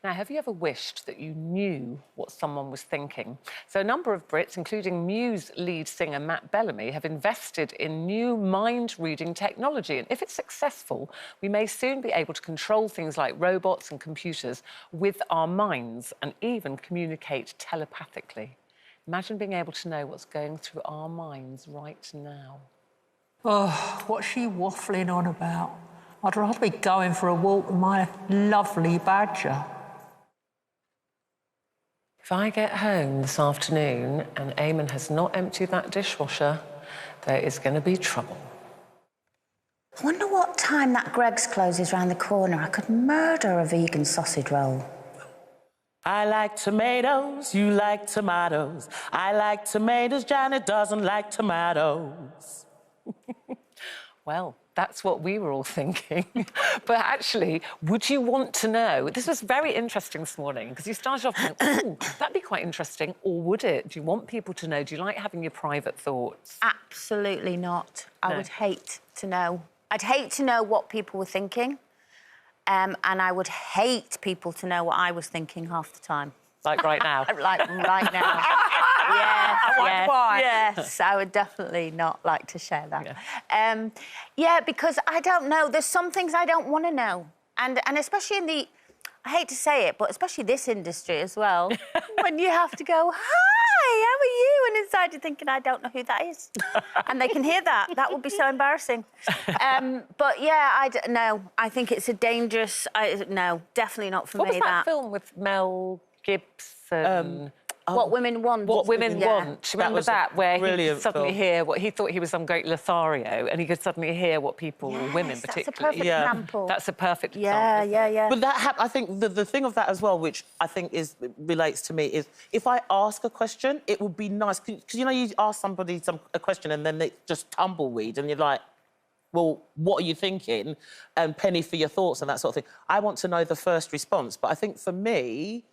Now, have you ever wished that you knew what someone was thinking? So a number of Brits, including Muse lead singer Matt Bellamy, have invested in new mind-reading technology. And if it's successful, we may soon be able to control things like robots and computers with our minds and even communicate telepathically. Imagine being able to know what's going through our minds right now. Oh, what's she waffling on about? I'd rather be going for a walk with my lovely badger. If I get home this afternoon and Eamon has not emptied that dishwasher, there is going to be trouble. I wonder what time that Greggs closes round the corner. I could murder a vegan sausage roll. I like tomatoes, you like tomatoes. I like tomatoes, Janet doesn't like tomatoes. Well, that's what we were all thinking. But actually, would you want to know? This was very interesting this morning, because you started off going, oh, that'd be quite interesting, or would it? Do you want people to know? Do you like having your private thoughts? Absolutely not. No. I would hate to know. I'd hate to know what people were thinking, and I would hate people to know what I was thinking half the time. Like right now? Like right now. Yes, I would definitely not like to share that. Yeah, because I don't know. There's some things I don't want to know. And especially in the, I hate to say it, but especially this industry as well, when you have to go, hi, how are you? And inside you're thinking, I don't know who that is. And they can hear that. That would be so embarrassing. But yeah, I don't know. I think it's a dangerous, no, definitely not for me. What was that film with Mel Gibson? What Women Want. What Women Want. Do you remember that? Where he could suddenly film. hear what he thought he was some great Lothario, and he could suddenly hear what people, women particularly. That's a perfect example. That's a perfect example. Yeah. But that I think the thing of that as well, which I think relates to me, is if I ask a question, it would be nice, because you know, you ask somebody a question and then they just tumbleweed, and you're like, well, what are you thinking? And penny for your thoughts and that sort of thing. I want to know the first response. But I think for me,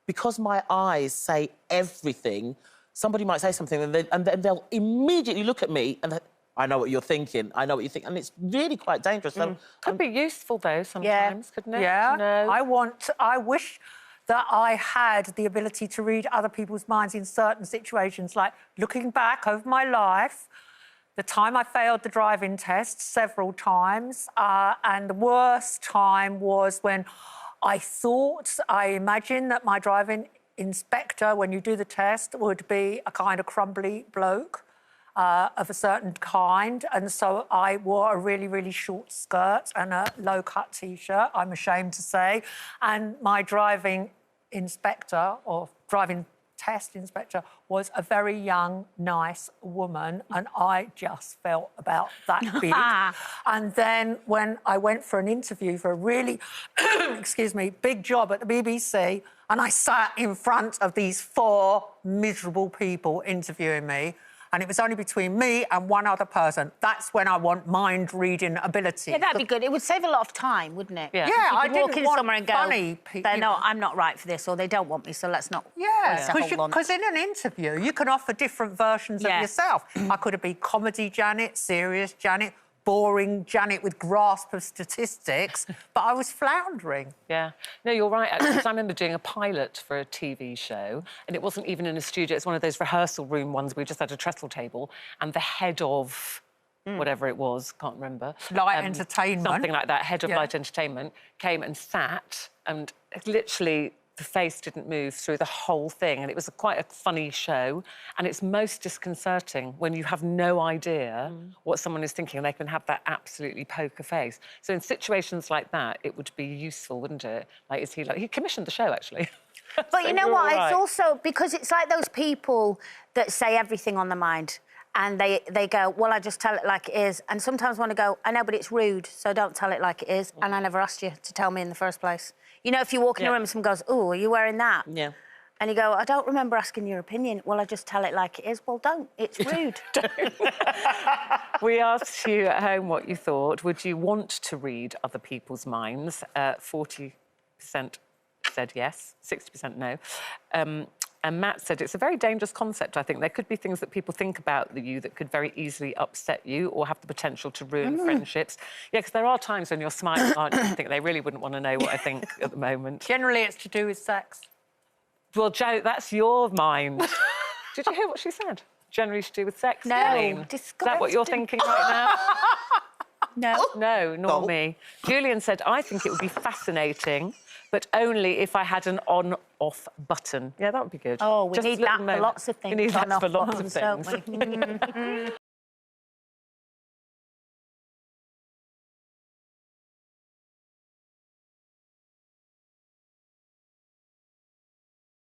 because my eyes say everything, somebody might say something and then they'll immediately look at me and I know what you're thinking, I know what you think. And it's really quite dangerous. Could be useful, though, sometimes, couldn't it? Yeah, No. I wish that I had the ability to read other people's minds in certain situations, like looking back over my life, the time I failed the driving test several times, and the worst time was when I imagined that my driving inspector, when you do the test, would be a kind of crumbly bloke of a certain kind. And so I wore a really, really short skirt and a low-cut T-shirt, I'm ashamed to say. And my driving inspector, or driving test inspector, was a very young, nice woman, and I just felt about that big. And then when I went for an interview for a really, excuse me, big job at the BBC, and I sat in front of these 4 miserable people interviewing me, and it was only between me and one other person. That's when I want mind-reading ability. Yeah, that'd be good. It would save a lot of time, wouldn't it? Yeah, I didn't walk in want somewhere and go, funny people. I'm not right for this, or they don't want me, so let's not. Yeah, because in an interview, you can offer different versions of yourself. I could have been comedy Janet, serious Janet, boring Janet with grasp of statistics, but I was floundering. Yeah. No, you're right, actually, 'cause I remember doing a pilot for a TV show, and it wasn't even in a studio. It's one of those rehearsal room ones where we just had a trestle table, and the head of whatever it was, can't remember. Light entertainment. Something like that, head of light entertainment, came and sat, and literally the face didn't move through the whole thing, and it was quite a funny show, and it's most disconcerting when you have no idea what someone is thinking, and they can have that absolutely poker face. So in situations like that, it would be useful, wouldn't it? Like, he commissioned the show, actually. But So you know you're what? right. It's also because it's like those people that say everything on their mind, and they go, well, I just tell it like it is. And sometimes want to go, I know, but it's rude, so don't tell it like it is. And I never asked you to tell me in the first place. You know, if you walk in a room and someone goes, oh, are you wearing that? Yeah. And you go, I don't remember asking your opinion. Well, I just tell it like it is. Well, don't. It's rude. We asked you at home what you thought. Would you want to read other people's minds? 40% said yes, 60% no. And Matt said it's a very dangerous concept, I think. There could be things that people think about you that could very easily upset you or have the potential to ruin friendships. Yeah, because there are times when you're smiling, aren't you? I think they really wouldn't want to know what I think at the moment. Generally, it's to do with sex. Well, Jo, that's your mind. Did you hear what she said? Generally to do with sex? No, Coleen? Is that what you're thinking right now? No. No, nor me. Julian said, I think it would be fascinating, but only if I had an on-off button. Yeah, that would be good. Oh, we Just need little that for lots of things. We need that for lots of on-off things. buttons, don't we?